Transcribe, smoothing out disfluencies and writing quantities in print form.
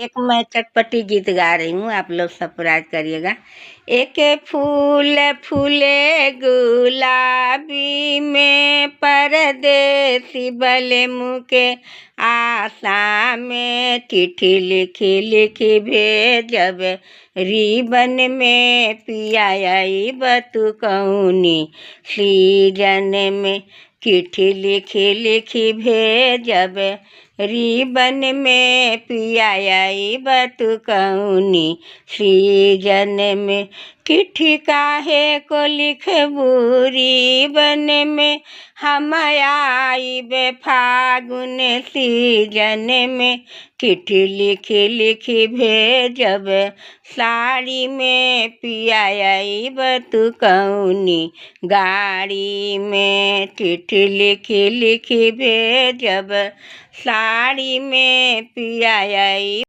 एक मैं चटपटी गीत गा रही हूँ, आप लोग सरप्राइज करिएगा। एक फूल फूले गुलाबी में परदेसी बले मुके आशा में चिट्ठी लिखी लिखी भेजब रिबन में पिया आई बतु कौनी सीजन में चिट्ठी लिखी लिखी भेजब रिबन में पिया आई बतु कौनी सीजन में चिट्ठी काहे को लिखबू रिबन में हम आई बे फागुन सीजन में चिट्ठी लिखी लिखी भेजब साड़ी में पिया आई बतु कौनी गाड़ी में चिट्ठी लिखी लिखी भेजब साड़ी में पिया आई